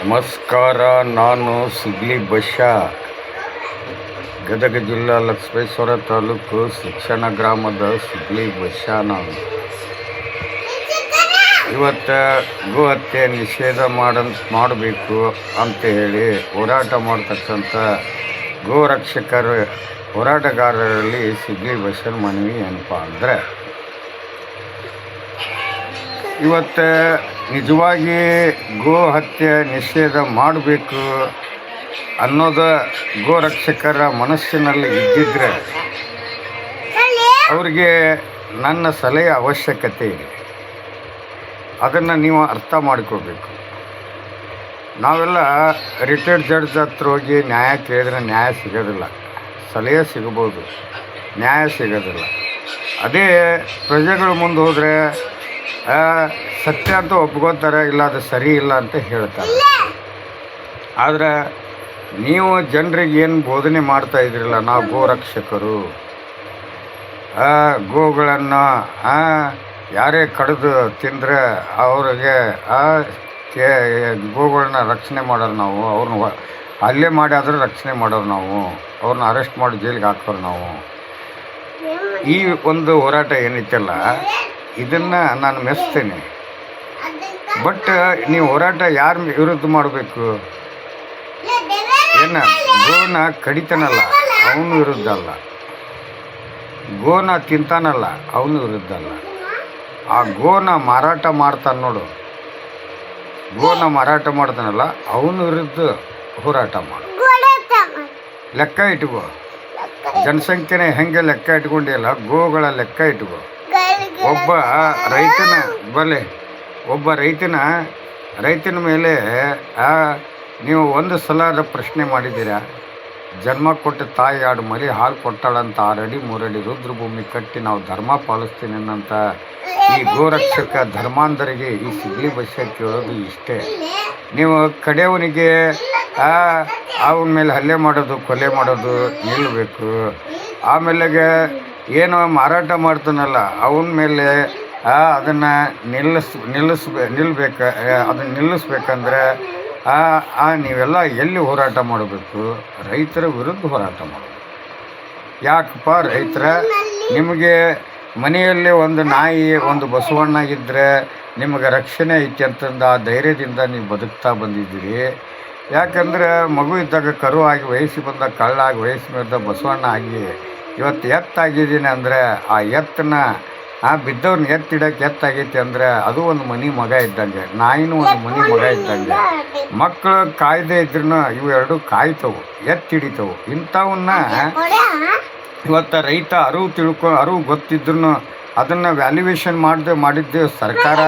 ನಮಸ್ಕಾರ. ನಾನು ಸಿಗ್ಲಿ ಬಶ್ಯಾ, ಗದಗ ಜಿಲ್ಲಾ ಲಕ್ಷ್ಮೇಶ್ವರ ತಾಲೂಕು ಶಿಕ್ಷಣ ಗ್ರಾಮದ ಸಿಗ್ಲಿ ಬಶ್ಯಾ. ನಾನು ಇವತ್ತು ಗೋ ಹತ್ಯೆ ನಿಷೇಧ ಮಾಡಬೇಕು ಅಂತ ಹೇಳಿ ಹೋರಾಟ ಮಾಡ್ತಕ್ಕಂಥ ಗೋ ರಕ್ಷಕರ ಹೋರಾಟಗಾರರಲ್ಲಿ ಸಿಗ್ಲಿ ಬಶ್ಯನ ಮನವಿ ಏನಪ್ಪ ಅಂದರೆ, ಇವತ್ತು ನಿಜವಾಗಿ ಗೋ ಹತ್ಯೆ ನಿಷೇಧ ಮಾಡಬೇಕು ಅನ್ನೋದು ಗೋ ರಕ್ಷಕರ ಮನಸ್ಸಿನಲ್ಲಿ ಇದ್ದಿದ್ದರೆ ಅವ್ರಿಗೆ ನನ್ನ ಸಲಹೆ ಅವಶ್ಯಕತೆ ಇದೆ. ಅದನ್ನು ನೀವು ಅರ್ಥ ಮಾಡ್ಕೋಬೇಕು. ನಾವೆಲ್ಲ ರಿಟೈರ್ಡ್ ಜಡ್ಜ್ ಹತ್ರ ಹೋಗಿ ನ್ಯಾಯ ಕೇಳಿದ್ರೆ ನ್ಯಾಯ ಸಿಗೋದಿಲ್ಲ, ಸಲಹೆ ಸಿಗ್ಬೋದು, ನ್ಯಾಯ ಸಿಗೋದಿಲ್ಲ. ಅದೇ ಪ್ರಜೆಗಳು ಮುಂದೆ ಹೋದರೆ ಸತ್ಯ ಅಂತ ಒಪ್ಕೋತಾರೆ, ಇಲ್ಲ ಅದು ಸರಿ ಇಲ್ಲ ಅಂತ ಹೇಳ್ತಾರೆ. ಆದರೆ ನೀವು ಜನರಿಗೆ ಏನು ಬೋಧನೆ ಮಾಡ್ತಾ ಇದ್ರಿಲ್ಲ, ನಾವು ಗೋರಕ್ಷಕರು, ಗೋಗಳನ್ನು ಯಾರೇ ಕಡಿದು ತಿಂದರೆ ಅವ್ರಿಗೆ ಗೋಗಳನ್ನ ರಕ್ಷಣೆ ಮಾಡೋರು ನಾವು, ಅವ್ರನ್ನ ಹಲ್ಲೆ ಮಾಡಿ ಆದರೂ ರಕ್ಷಣೆ ಮಾಡೋರು ನಾವು, ಅವ್ರನ್ನ ಅರೆಸ್ಟ್ ಮಾಡಿ ಜೈಲಿಗೆ ಹಾಕೋರು ನಾವು. ಈ ಒಂದು ಹೋರಾಟ ಏನೈತಲ್ಲ, ಇದನ್ನು ನಾನು ಮೆಚ್ತೇನೆ. ಬಟ್ ನೀವು ಹೋರಾಟ ಯಾರ ವಿರುದ್ಧ ಮಾಡಬೇಕು? ಏನು ಗೋನ ಕಡಿತಾನಲ್ಲ ಅವನು ವಿರುದ್ಧ ಅಲ್ಲ, ಗೋನ ತಿಂತಾನಲ್ಲ ಅವನು ವಿರುದ್ಧ ಅಲ್ಲ, ಆ ಗೋನ ಮಾರಾಟ ಮಾಡ್ತಾನೆ ನೋಡು, ಗೋನ ಮಾರಾಟ ಮಾಡ್ತಾನಲ್ಲ ಅವನ ವಿರುದ್ಧ ಹೋರಾಟ ಮಾಡು. ಲೆಕ್ಕ ಇಟ್ಕೋ, ಜನಸಂಖ್ಯೆನೇ ಹೆಂಗೆ ಲೆಕ್ಕ ಇಟ್ಕೊಂಡಿಲ್ಲ, ಗೋಗಳ ಲೆಕ್ಕ ಇಟ್ಕೋ. ಒಬ್ಬ ರೈತನ ಮೇಲೆ ನೀವು ಒಂದು ಸಲ ಪ್ರಶ್ನೆ ಮಾಡಿದ್ದೀರಾ? ಜನ್ಮ ಕೊಟ್ಟ ತಾಯಿ 2 ಮರಿ ಹಾಲು ಕೊಟ್ಟಾಳಂತ 6 ಅಡಿ 3 ಅಡಿ ರುದ್ರಭೂಮಿ ಕಟ್ಟಿ ನಾವು ಧರ್ಮ ಪಾಲಿಸ್ತೀನಿ ಅನ್ನಂತ ಈ ಗೋರಕ್ಷಕ ಧರ್ಮಾಂಧರಿಗೆ ಈ ಸಿಗ್ಲಿ ಬಶ್ಯಾ ಕೇಳೋದು ಇಷ್ಟೇ. ನೀವು ಕಡೆಯವನಿಗೆ ಅವನ ಮೇಲೆ ಹಲ್ಲೆ ಮಾಡೋದು, ಕೊಲೆ ಮಾಡೋದು ನಿಲ್ಲಬೇಕು. ಆಮೇಲೆಗೆ ಏನೋ ಮಾರಾಟ ಮಾಡ್ತಾನಲ್ಲ ಅವನ ಮೇಲೆ ಅದನ್ನು ಅದನ್ನು ನಿಲ್ಲಿಸ್ಬೇಕಂದ್ರೆ ನೀವೆಲ್ಲ ಎಲ್ಲಿ ಹೋರಾಟ ಮಾಡಬೇಕು? ರೈತರ ವಿರುದ್ಧ ಹೋರಾಟ ಮಾಡಬೇಕು. ಯಾಕಪ್ಪ ರೈತರ, ನಿಮಗೆ ಮನೆಯಲ್ಲಿ ಒಂದು ನಾಯಿ, ಒಂದು ಬಸವಣ್ಣ ಇದ್ದರೆ ನಿಮಗೆ ರಕ್ಷಣೆ ಐತಿ ಅಂತಂದು ಆ ಧೈರ್ಯದಿಂದ ನೀವು ಬದುಕ್ತಾ ಬಂದಿದ್ದೀರಿ. ಯಾಕಂದರೆ ಮಗು ಇದ್ದಾಗ ಕರು ಆಗಿ ವಯಸ್ಸಿಗೆ ಬಂದಾಗ ಕಳ್ಳಾಗಿ ವಯಸ್ಸು ಮೇಲೆ ಬಸವಣ್ಣ ಆಗಿ ಇವತ್ತು ಎತ್ತಾಗಿದ್ದೀನಿ ಅಂದರೆ ಆ ಎತ್ತನ್ನ ಬಿದ್ದವ್ರನ್ನ ಎತ್ತಿಡಕ್ಕೆ ಎತ್ತಾಗೈತಿ ಅಂದರೆ ಅದು ಒಂದು ಮನೆ ಮಗ ಇದ್ದಂಗೆ, ನಾಯಿನೂ ಒಂದು ಮನೆ ಮಗ ಇದ್ದಂಗೆ. ಮಕ್ಕಳು ಕಾಯ್ದೆ ಇದ್ರೂ ಇವು 2 ಕಾಯ್ತವು, ಎತ್ತಿಡಿತವು. ಇಂಥವನ್ನ ಇವತ್ತು ರೈತ ಅರಿವು ಗೊತ್ತಿದ್ರು ಅದನ್ನು ವ್ಯಾಲ್ಯೂಯೇಷನ್ ಮಾಡಿದ್ದೆ ಸರ್ಕಾರ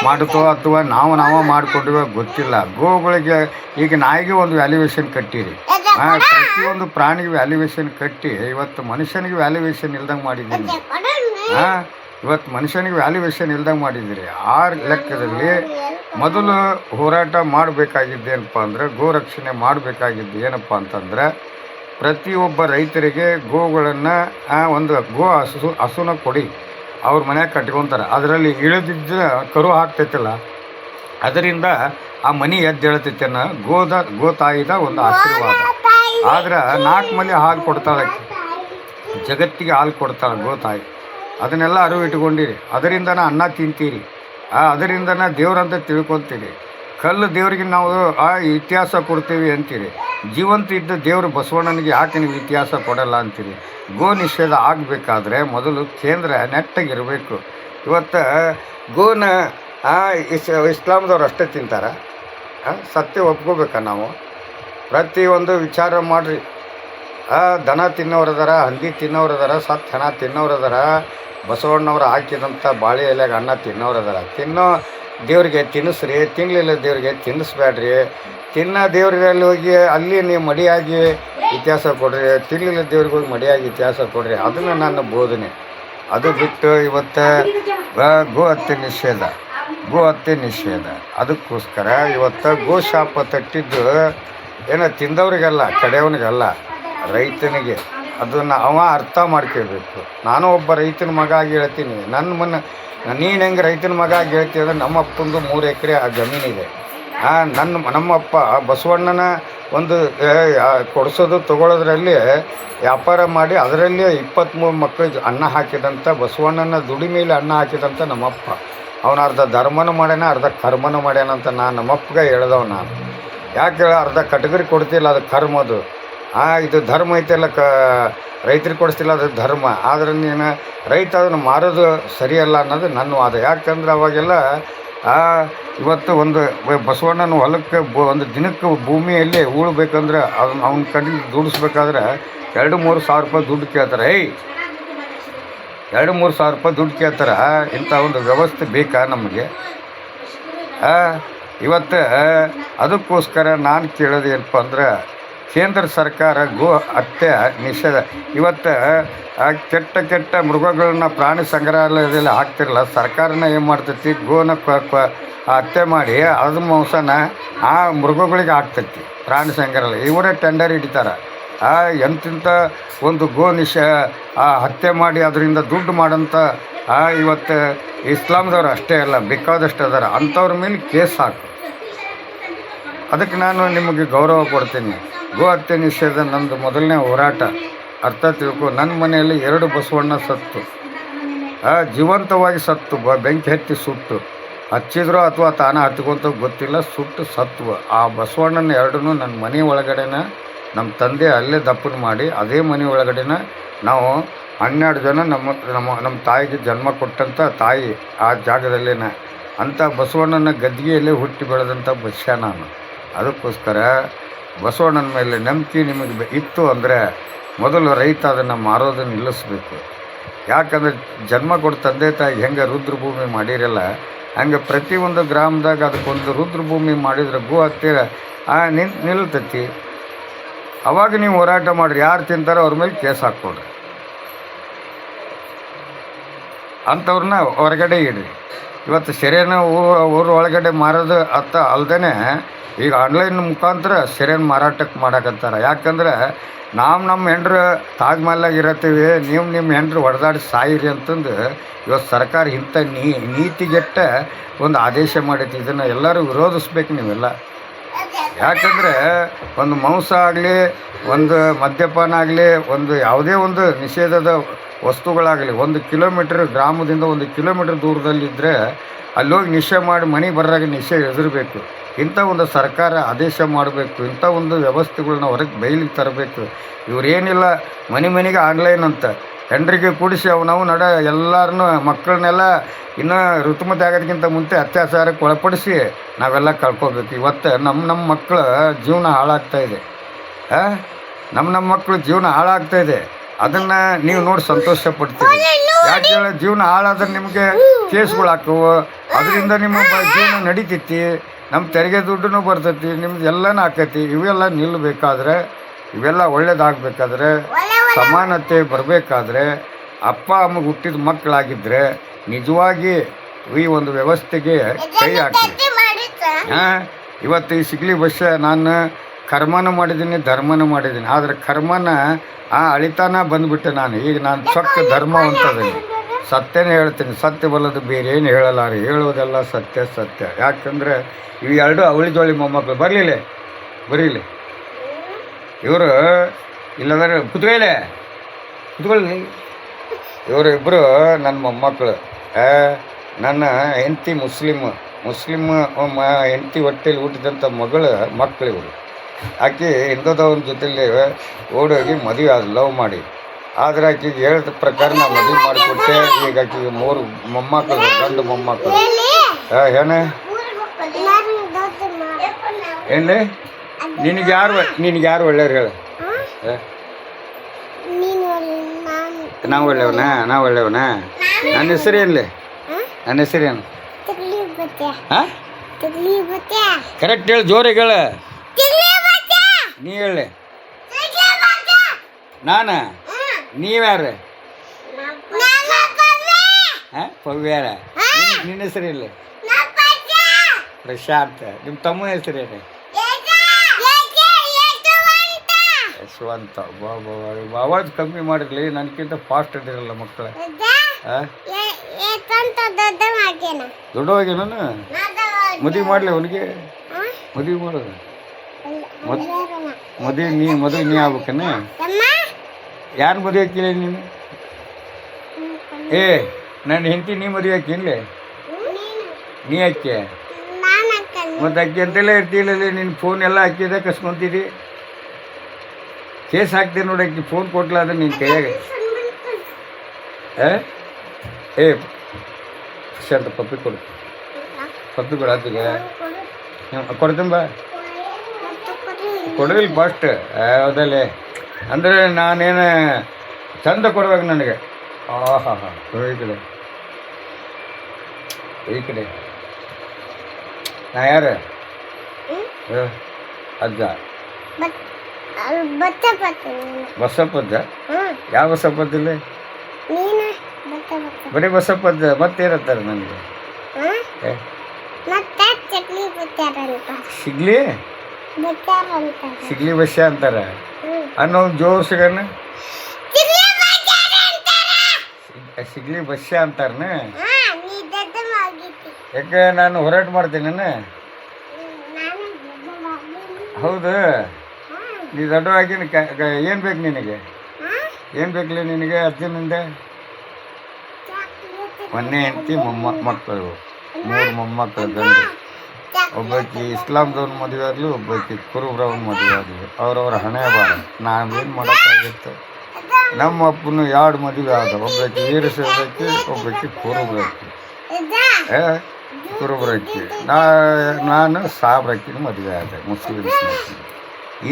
ಮಾಡುತ್ತೋ ಅಥವಾ ನಾವು ಮಾಡಿಕೊಂಡಿವೋ ಗೊತ್ತಿಲ್ಲ. ಗೋಗಳಿಗೆ ಈಗ ನಾಯಿಗೆ ಒಂದು ವ್ಯಾಲ್ಯೂಯೇಷನ್ ಕಟ್ಟಿರಿ, ಪ್ರತಿಯೊಂದು ಪ್ರಾಣಿಗೆ ವ್ಯಾಲ್ಯೂಯೇಷನ್ ಕಟ್ಟಿ ಇವತ್ತು ಮನುಷ್ಯನಿಗೆ ವ್ಯಾಲ್ಯೂಯೇಷನ್ ಇಲ್ದಂಗೆ ಮಾಡಿದ್ದೀನಿ. ಇವತ್ತು ಮನುಷ್ಯನಿಗೆ ವ್ಯಾಲ್ಯೂಯೇಷನ್ ಇಲ್ದಂಗೆ ಮಾಡಿದ್ದೀರಿ. ಆ ಲೆಕ್ಕದಲ್ಲಿ ಮೊದಲು ಹೋರಾಟ ಮಾಡಬೇಕಾಗಿದ್ದೇನಪ್ಪ ಅಂದರೆ, ಗೋರಕ್ಷಣೆ ಮಾಡಬೇಕಾಗಿದ್ದು ಏನಪ್ಪ ಅಂತಂದರೆ, ಪ್ರತಿಯೊಬ್ಬ ರೈತರಿಗೆ ಗೋಗಳನ್ನು ಒಂದು ಹಸುನ ಕೊಡಿ, ಅವ್ರ ಮನೆಯಾಗ ಕಟ್ಕೊತಾರೆ. ಅದರಲ್ಲಿ ಇಳಿದಿದ್ದ ಕರು ಹಾಕ್ತೈತಲ್ಲ, ಅದರಿಂದ ಆ ಮನೆ ಎದ್ದೇಳ್ತೈತೆ ಅನ್ನೋ ಗೋತಾಯಿದ ಒಂದು ಆಶೀರ್ವಾದ. ಆದ್ರೆ 4 ಮನೆ ಹಾಲು ಕೊಡ್ತಾಳೆ, ಜಗತ್ತಿಗೆ ಹಾಲು ಕೊಡ್ತಾಳೆ ಗೋತಾಯಿ. ಅದನ್ನೆಲ್ಲ ಅರಿವು ಇಟ್ಕೊಂಡಿರಿ. ಅದರಿಂದನೇ ಅನ್ನ ತಿಂತೀರಿ, ಅದರಿಂದನೇ ದೇವ್ರಂತ ತಿಳ್ಕೊತೀರಿ. ಕಲ್ಲು ದೇವ್ರಿಗೆ ನಾವು ಇತಿಹಾಸ ಕೊಡ್ತೀವಿ ಅಂತೀರಿ. ಜೀವಂತ ಇದ್ದ ದೇವರು ಬಸವಣ್ಣನಿಗೆ ಯಾಕೆ ನೀವು ಇತಿಹಾಸ ಕೊಡಲ್ಲ ಅಂತೀರಿ? ಗೋ ನಿಷೇಧ ಆಗಬೇಕಾದ್ರೆ ಮೊದಲು ಕೇಂದ್ರ ನೆಟ್ಟಾಗಿರಬೇಕು. ಇವತ್ತು ಗೋನ ಇಸ್ಲಾಮ್ದವ್ರು ಅಷ್ಟೇ ತಿಂತಾರೆ. ಸತ್ಯ ಒಪ್ಕೋಬೇಕಾ ನಾವು? ಪ್ರತಿಯೊಂದು ವಿಚಾರ ಮಾಡಿರಿ. ದನ ತಿನ್ನೋರದಾರ, ಹಂದಿ ತಿನ್ನೋರದಾರ, ಸತ್ತು ಹಣ ತಿನ್ನೋರದಾರ, ಬಸವಣ್ಣವ್ರು ಹಾಕಿದಂಥ ಬಾಳೆ ಎಲೆಗೆ ಅನ್ನ ತಿನ್ನೋರದಾರ. ತಿನ್ನೋ ದೇವ್ರಿಗೆ ತಿನ್ನಿಸ್ರಿ, ತಿನ್ನಲಿಲ್ಲ ದೇವ್ರಿಗೆ ತಿನ್ನಿಸ್ಬೇಡ್ರಿ. ತಿನ್ನೋ ದೇವ್ರಲ್ಲಿ ಹೋಗಿ ಅಲ್ಲಿ ನೀವು ಮಡಿಯಾಗಿ ಇತಿಹಾಸ ಕೊಡ್ರಿ, ತಿನ್ನಲಿಲ್ಲ ದೇವ್ರಿಗೆ ಹೋಗಿ ಮಡಿಯಾಗಿ ಇತಿಹಾಸ ಕೊಡ್ರಿ. ಅದನ್ನು ನನ್ನ ಬೋಧನೆ. ಅದು ಬಿಟ್ಟು ಇವತ್ತು ಗೋ ಹತ್ಯೆ ನಿಷೇಧ ಅದಕ್ಕೋಸ್ಕರ ಇವತ್ತು ಗೋಶಾಪ ತಟ್ಟಿದ್ದು ಏನೋ ತಿಂದವ್ರಿಗೆಲ್ಲ, ಕಡೆಯವನಿಗೆಲ್ಲ, ರೈತನಿಗೆ. ಅದನ್ನು ಅರ್ಥ ಮಾಡ್ಕೊಳ್ಬೇಕು. ನಾನು ಒಬ್ಬ ರೈತನ ಮಗ ಆಗಿ ಹೇಳ್ತೀನಿ. ನೀನು ಹೆಂಗೆ ರೈತನ ಮಗ ಆಗಿ ಹೇಳ್ತೀವಿ ಅಂದರೆ, ನಮ್ಮ ಅಪ್ಪಂದು 3 ಎಕರೆ ಜಮೀನಿದೆ. ನಮ್ಮಪ್ಪ ಬಸವಣ್ಣನ ಒಂದು ಕೊಡಿಸೋದು ತಗೊಳ್ಳೋದ್ರಲ್ಲಿ ವ್ಯಾಪಾರ ಮಾಡಿ ಅದರಲ್ಲಿ 23 ಮಕ್ಕಳಿಗೆ ಅನ್ನ ಹಾಕಿದಂಥ ಬಸವಣ್ಣನ ದುಡಿಮೆಯಲ್ಲಿ ಅನ್ನ ಹಾಕಿದಂಥ ನಮ್ಮಪ್ಪ. ಅವನು ಅರ್ಧ ಧರ್ಮನೂ ಮಾಡ್ಯಾನ, ಅರ್ಧ ಕರ್ಮನೂ ಮಾಡ್ಯಾನ ಅಂತ ನಮ್ಮಪ್ಪಗೆ ಹೇಳ್ದವ ನಾನು. ಯಾಕೆ ಅರ್ಧ ಕಟಗರಿ ಕೊಡ್ತಿಲ್ಲ, ಅದು ಕರ್ಮ. ಅದು ಇದು ಧರ್ಮ ಐತೆಲ್ಲ ರೈತರಿಗೆ ಕೊಡಿಸ್ತಿಲ್ಲ, ಅದು ಧರ್ಮ. ಆದರೆ ನೀನು ರೈತ ಅದನ್ನು ಮಾರೋದು ಸರಿಯಲ್ಲ ಅನ್ನೋದು ನನ್ನ ವಾದ. ಯಾಕಂದ್ರೆ ಅವಾಗೆಲ್ಲ ಇವತ್ತು ಒಂದು ಬಸವಣ್ಣನ ಹೊಲಕ್ಕೆ ಒಂದು ದಿನಕ್ಕೆ ಭೂಮಿಯಲ್ಲಿ ಉಳ್ಬೇಕಂದ್ರೆ ಅವ್ನ ಕಡೆ ದುಡಿಸ್ಬೇಕಾದ್ರೆ 2-3 ಸಾವಿರ ರೂಪಾಯಿ ದುಡ್ಡು ಕೇಳ್ತಾರೆ. 2-3 ಸಾವಿರ ರೂಪಾಯಿ ದುಡ್ಡು ಕೇಳ್ತಾರೆ. ಇಂಥ ಒಂದು ವ್ಯವಸ್ಥೆ ಬೇಕಾ ನಮಗೆ? ಇವತ್ತು ಅದಕ್ಕೋಸ್ಕರ ನಾನು ಕೇಳೋದು ಏನಪ್ಪ ಅಂದ್ರೆ, ಕೇಂದ್ರ ಸರ್ಕಾರ ಗೋ ಹತ್ಯೆ ನಿಷೇಧ. ಇವತ್ತು ಕೆಟ್ಟ ಮೃಗಗಳನ್ನ ಪ್ರಾಣಿ ಸಂಗ್ರಹಾಲಯದಲ್ಲಿ ಹಾಕ್ತಿರಲ್ಲ, ಸರ್ಕಾರನ ಏನು ಮಾಡ್ತೈತಿ, ಗೋನ ಹತ್ಯೆ ಮಾಡಿ ಅದ್ರ ಮಾಂಸನ ಆ ಮೃಗಗಳಿಗೆ ಹಾಕ್ತೈತಿ ಪ್ರಾಣಿ ಸಂಗ್ರಹಾಲಯ. ಇವರೇ ಟೆಂಡರ್ ಹಿಡಿತಾರೆ. ಎಂತಿಂಥ ಒಂದು ಗೋ ಹತ್ಯೆ ಮಾಡಿ ಅದರಿಂದ ದುಡ್ಡು ಮಾಡೋಂಥ ಇವತ್ತು ಇಸ್ಲಾಮ್ದವ್ರು ಅಷ್ಟೇ ಅಲ್ಲ, ಬೇಕಾದಷ್ಟು ಅದಾರ. ಅಂಥವ್ರ ಮೇಲೆ ಕೇಸ್ ಹಾಕು. ಅದಕ್ಕೆ ನಾನು ನಿಮಗೆ ಗೌರವ ಕೊಡ್ತೀನಿ. ಗೋ ಹತ್ಯೆ ನಿಷೇಧ ನಂದು ಮೊದಲನೇ ಹೋರಾಟ. ಅರ್ಥ ತಿಳ್ಕೊ. ನನ್ನ ಮನೆಯಲ್ಲಿ 2 ಬಸವಣ್ಣ ಸತ್ತು, ಜೀವಂತವಾಗಿ ಸತ್ತು, ಬೆಂಕಿ ಹತ್ತಿ ಸುಟ್ಟು, ಹಚ್ಚಿದ್ರು ಅಥವಾ ತಾನೇ ಹತ್ಕೊಂತ ಗೊತ್ತಿಲ್ಲ, ಸುಟ್ಟು ಸತ್ವ. ಆ ಬಸವಣ್ಣನ 2 ನನ್ನ ಮನೆ ಒಳಗಡೆನ ನಮ್ಮ ತಂದೆ ಅಲ್ಲೇ ದಪ್ಪನ ಮಾಡಿ ಅದೇ ಮನೆ ಒಳಗಡೆನ ನಾವು 12 ಜನ ನಮ್ಮ ತಾಯಿಗೆ ಜನ್ಮ ಕೊಟ್ಟಂಥ ತಾಯಿ ಆ ಜಾಗದಲ್ಲಿನ ಅಂಥ ಬಸವಣ್ಣನ ಗದ್ದಿಗೆಯಲ್ಲೇ ಹುಟ್ಟಿ ಬೆಳೆದಂಥ ಬಸ್ಯ ನಾನು. ಅದಕ್ಕೋಸ್ಕರ ಬಸವಣ್ಣನ ಮೇಲೆ ನಂಬಿಕೆ ನಿಮಗೆ ಇತ್ತು ಅಂದರೆ ಮೊದಲು ರೈತ ಅದನ್ನು ಮಾರೋದನ್ನು ನಿಲ್ಲಿಸ್ಬೇಕು. ಯಾಕಂದರೆ ಜನ್ಮ ಕೊಟ್ಟು ತಂದೆ ತಾಯಿ ಹೆಂಗೆ ರುದ್ರಭೂಮಿ ಮಾಡಿರಲ್ಲ, ಹಂಗೆ ಪ್ರತಿಯೊಂದು ಗ್ರಾಮದಾಗ ಅದಕ್ಕೊಂದು ರುದ್ರಭೂಮಿ ಮಾಡಿದ್ರೆ ಗೋ ಹತ್ಯೆ ನಿಲ್ತೈತಿ. ಅವಾಗ ನೀವು ಹೋರಾಟ ಮಾಡಿರಿ. ಯಾರು ತಿಂತಾರೋ ಅವ್ರ ಮೇಲೆ ಕೇಸ್ ಹಾಕ್ಕೊಡ್ರಿ, ಅಂಥವ್ರನ್ನ ಹೊರಗಡೆ ಇಡ್ರಿ. ಇವತ್ತು ಸೆರೆನ ಊರ ಒಳಗಡೆ ಮಾರೋದು ಅಲ್ದೇ ಈಗ ಆನ್ಲೈನ್ ಮುಖಾಂತರ ಸೆರೆನ ಮಾರಾಟಕ್ಕೆ ಮಾಡಕತ್ತಾರೆ. ಯಾಕಂದ್ರೆ ನಮ್ಮ ಹೆಂಡ್ರು ತಾಜ್ ಮಹಲ್ಲಾಗ ಇರತ್ತೀವಿ, ನಿಮ್ಮ ಹೆಂಡ್ರು ಹೊಡೆದಾಡಿ ಸಾಯಿರಿ ಅಂತಂದು ಇವತ್ತು ಸರ್ಕಾರ ಇಂಥ ನೀತಿಗೆಟ್ಟ ಒಂದು ಆದೇಶ ಮಾಡೈತಿ. ಇದನ್ನು ಎಲ್ಲರೂ ವಿರೋಧಿಸ್ಬೇಕು ನೀವೆಲ್ಲ. ಯಾಕಂದರೆ ಒಂದು ಮಾಂಸ ಆಗಲಿ, ಒಂದು ಮದ್ಯಪಾನ ಆಗಲಿ, ಒಂದು ಯಾವುದೇ ಒಂದು ನಿಷೇಧದ ವಸ್ತುಗಳಾಗಲಿ 1 ಕಿಲೋಮೀಟ್ರ್ ಗ್ರಾಮದಿಂದ 1 ಕಿಲೋಮೀಟ್ರ್ ದೂರದಲ್ಲಿದ್ದರೆ ಅಲ್ಲೋಗಿ ನಿಷೇಧ ಮಾಡಿ ಮನೆ ಬರ್ರಾಗ ನಿಷೇಧ ಎದುರಬೇಕು. ಇಂಥ ಒಂದು ಸರ್ಕಾರ ಆದೇಶ ಮಾಡಬೇಕು. ಇಂಥ ಒಂದು ವ್ಯವಸ್ಥೆಗಳನ್ನ ಹೊರಗೆ ಬಯಲಿಗೆ ತರಬೇಕು. ಇವರೇನಿಲ್ಲ ಮನೆಗೆ ಆನ್ಲೈನ್ ಅಂತ ಹೆಂಡ್ರಿಗೆ ಕೂಡಿಸಿ ನಾವು ಎಲ್ಲರನ್ನೂ ಮಕ್ಕಳನ್ನೆಲ್ಲ ಇನ್ನೂ ಋತುಮತಿ ಆಗೋದಕ್ಕಿಂತ ಮುಂಚೆ ಅತ್ಯಾಚಾರಕ್ಕೆ ಒಳಪಡಿಸಿ ನಾವೆಲ್ಲ ಕಳ್ಕೊಬೇಕು. ಇವತ್ತು ನಮ್ಮ ಮಕ್ಕಳ ಜೀವನ ಹಾಳಾಗ್ತಾಯಿದೆ. ನಮ್ಮ ಮಕ್ಕಳು ಜೀವನ ಹಾಳಾಗ್ತಾಯಿದೆ. ಅದನ್ನು ನೀವು ನೋಡಿ ಸಂತೋಷ ಪಡ್ತೀರಿ. ಯಾಕೆ ಹೇಳಿ, ಜೀವನ ಹಾಳಾದ್ರೆ ನಿಮಗೆ ಕೇಸ್ಗಳು ಹಾಕವು, ಅದರಿಂದ ನಿಮ್ಮ ಜೀವನ ನಡೀತೈತಿ, ನಮ್ಮ ತೆರಿಗೆ ದುಡ್ಡು ಬರ್ತೈತಿ, ನಿಮ್ದು ಎಲ್ಲನೂ ಆಕೈತಿ. ಇವೆಲ್ಲ ನಿಲ್ಲಬೇಕಾದ್ರೆ, ಇವೆಲ್ಲ ಒಳ್ಳೇದಾಗಬೇಕಾದ್ರೆ, ಸಮಾನತೆ ಬರಬೇಕಾದ್ರೆ, ಅಪ್ಪ ಅಮ್ಮಗೆ ಹುಟ್ಟಿದ ಮಕ್ಕಳಾಗಿದ್ದರೆ ನಿಜವಾಗಿ ಈ ಒಂದು ವ್ಯವಸ್ಥೆಗೆ ಕೈ ಹಾಕಿ. ಇವತ್ತು ಈ ಸಿಗ್ಲಿ ಬಸ್ಸ ನಾನು ಕರ್ಮನ ಮಾಡಿದ್ದೀನಿ, ಧರ್ಮನೂ ಮಾಡಿದ್ದೀನಿ. ಆದರೆ ಕರ್ಮನ ಅಳಿತಾನ ಬಂದುಬಿಟ್ಟೆ ನಾನು. ಈಗ ನಾನು ಚೊಕ್ಕ ಧರ್ಮ ಅಂತದೀನಿ. ಸತ್ಯನೇ ಹೇಳ್ತೀನಿ, ಸತ್ಯ ಬಲ್ಲದು ಬೇರೆ ಏನು ಹೇಳಲಾರಿ. ಹೇಳೋದೆಲ್ಲ ಸತ್ಯ. ಯಾಕಂದರೆ ಇವು 2 ಅವಳಿ ಜೋಳಿ ಮೊಮ್ಮಕ್ಕಳು ಬರೀಲಿ ಇವರು ಇಲ್ಲಂದ್ರೆ ಕುತ್ಕೊಳ್ಳಿ. ಇವರು ಇಬ್ಬರು ನನ್ನ ಮೊಮ್ಮಕ್ಕಳು. ನನ್ನ ಹೆಂಡತಿ ಮುಸ್ಲಿಮ್ ಹೆಂಡತಿ ಹೊಟ್ಟೆಯಲ್ಲಿ ಹುಟ್ಟಿದಂಥ ಮಕ್ಕಳಿವರು. ಆಕೆ ಹಿಂದೂದವನ ಜೊತೆಲಿ ಓಡೋಗಿ ಮದುವೆ ಆದ, ಲವ್ ಮಾಡಿ. ಆದರೆ ಆಕೆಗೆ ಹೇಳಿದ ಪ್ರಕಾರ ನಾನು ಮದುವೆ ಮಾಡಿಕೊಟ್ಟೆ. ಈಗ ಆಕೆಗೆ 3 ಮೊಮ್ಮಕ್ಕಳು, ಗಂಡು ಮೊಮ್ಮಕ್ಕಳು. ಏನೇ ಏನ್ಲಿ ನಿನಗೆ ಯಾರು ಒಳ್ಳೆಯವ್ರು ಹೇಳು? ನಾವು ಒಳ್ಳೆಯವನಾ? ನನ್ನ ಹೆಸರೇನು? ಹಾಂ ಕರೆಕ್ಟ್ ಹೇಳಿ, ಜೋರಿಗೆ ಹೇಳ. ನೀ ಹೇಳಿ. ನಾನು ನೀವ್ಯಾರು? ಪವ್ಯಾರ. ನಿನ್ನ ಹೆಸರಿಲ್ಲ? ಪ್ರಶಾಂತ್. ನಿಮ್ಮ ತಮ್ಮನ ಹೆಸರೇನು? ಯಶವಂತ. ಆವಾಜ್ ಕಮ್ಮಿ ಮಾಡಿರಲಿ, ನನಗಿಂತ ಫಾಸ್ಟ್ ಇದಿರಲ್ಲ ಮಕ್ಕಳು. ದೊಡ್ಡವಾಗೇನು ಮದುವೆ ಮಾಡಲಿ ಅವನಿಗೆ ಮದುವೆ ಮಾಡೋದು ಮದುವೆ ನೀ ಆಗ್ಬೇಕನ್ನ ಯಾರು ಮದುವೆ ಹಾಕಿಲ್ಲ ನೀನು ಏ ನನ್ನ ಹೆಂಡತಿ ನೀ ಮದುವೆ ಹಾಕಿಲ್ಲ ನೀ ಹಾಕ್ಯ ಮತ್ತು ಅಕ್ಕಿ ಅಂತೆಲ್ಲ ಇರ್ತಿಲ್ಲ ನಿನ್ನ ಫೋನ್ ಎಲ್ಲ ಹಾಕಿದೆ ಕಸ್ಕೊಂತಿದ್ದಿ ಕೇಸ್ ಹಾಕ್ತೀನಿ ನೋಡಿ ಅಕ್ಕಿ ಫೋನ್ ಕೊಟ್ಲ ಅದು ನಿನ್ನ ಕೈಯಾಗ ಏ ಶಾಂತ ಪಪ್ಪಿ ಕೊಡು ಆತಿಗೆ ಕೊಡ್ತೀನಿ ಬಾ ಕೊಡೋದಿಲ್ಲ ಫಸ್ಟ್ ಹೌದಲ್ಲೇ ಅಂದರೆ ನಾನೇನು ಚಂದ ಕೊಡ್ಬೇಕು ನನಗೆ ಆಹಾ ಹಾಂ ಈ ಕಡೆ ನಾ ಯಾರು ಅಜ್ಜ ಬಸಪ್ಪಜ್ಜ ಯಾವ ಬಸಪ್ಪಜ್ಜಿಲ್ಲ ಬರೀ ಬಸಪ್ಪಜ್ಜ ಮತ್ತೇನಂತಾರೆ ನನಗೆ ಸಿಗ್ಲಿ ಸಿಗ್ಲಿ ಬಸ್ಸ ಅಂತಾರೆ ಅನ್ನೋ ಜೋರು ಸಿಗಣ ಸಿಗ್ಲಿ ಬಸ್ಸ ಅಂತಾರನ ಯಾಕೆ ನಾನು ಹೋರಾಟ ಮಾಡ್ತೀನಿ ಹೌದು ನೀ ದೊಡ್ಡವಾಗಿ ಏನು ಬೇಕು ನಿನಗೆ ಏನು ಬೇಕಲ್ಲ ನಿನಗೆ ಅಜ್ಜನಿಂದ ಮೊನ್ನೆ ಹೆಂಡತಿ ಮಕ್ಕಳು 3 ಮೊಮ್ಮಕ್ಕಳು ಗಂಡು ಒಬ್ಬಾಕಿ ಇಸ್ಲಾಂದವ್ನ ಮದುವೆ ಆಗಲಿ ಒಬ್ಬಾಕಿ ಕುರುಬ್ರವ್ನ ಮದುವೆ ಆಗಲಿ ಅವ್ರವ್ರ ಹಣೆ ಬಾರ ನಾವೇನು ಮಾಡೋಕ್ಕಾಗಿತ್ತು ನಮ್ಮ ಅಪ್ಪನು 2 ಮದುವೆ ಆದ ಒಬ್ಬಾಕಿ ವೀರಶೈವಕ್ಕೆ ಒಬ್ಬಾಕಿ ಕುರುಬ್ರಕ್ಕಿ ನಾನು ಸಾಬ್ರಕ್ಕಿನ ಮದುವೆ ಆದೆ ಮುಸ್ಲಿಮ್ಸ್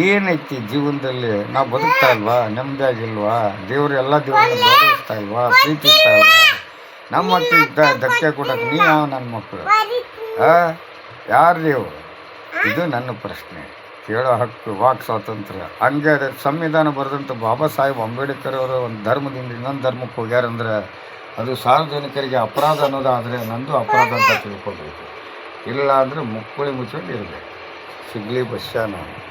ಏನೈತಿ ಜೀವನದಲ್ಲಿ ನಾವು ಬದುಕ್ತಾ ಇಲ್ವಾ ನೆಮ್ಮದಿಯಾಗಿಲ್ವಾ ದೇವ್ರು ಎಲ್ಲ ದೇವ್ರನ್ನ ಗೌರವಿಸ್ತಾ ಇಲ್ವಾ ಪ್ರೀತಿಸ್ತಾ ಇಲ್ವಾ ನಮ್ಮ ಮಕ್ಕಳಿಗೆ ಧಕ್ಕೆ ಕೊಡೋಕೆ ನೀ ಯಾವ ನನ್ನ ಮಕ್ಕಳು ಯಾರು ನೀವು ಇದು ನನ್ನ ಪ್ರಶ್ನೆ ಕೇಳೋ ಹಕ್ಕು ವಾಕ್ ಸ್ವಾತಂತ್ರ್ಯ ಹಂಗೆ ಸಂವಿಧಾನ ಬರೆದಂಥ ಬಾಬಾ ಸಾಹೇಬ್ ಅಂಬೇಡ್ಕರ್ ಅವರು ಒಂದು ಧರ್ಮದಿಂದ ಇನ್ನೊಂದು ಧರ್ಮಕ್ಕೆ ಹೋಗ್ಯಾರಂದ್ರೆ ಅದು ಸಾರ್ವಜನಿಕರಿಗೆ ಅಪರಾಧ ಅನ್ನೋದಾದರೆ ನಂದು ಅಪರಾಧ ಅಂತ ತಿಳ್ಕೊಬೇಕು ಇಲ್ಲ ಅಂದರೆ ಮುಕ್ಕುಳಿ ಮುಚ್ಕೊಂಡು ಇರಬೇಕು ಸಿಗ್ಲಿ ಬಸ್ಸ ನಾವು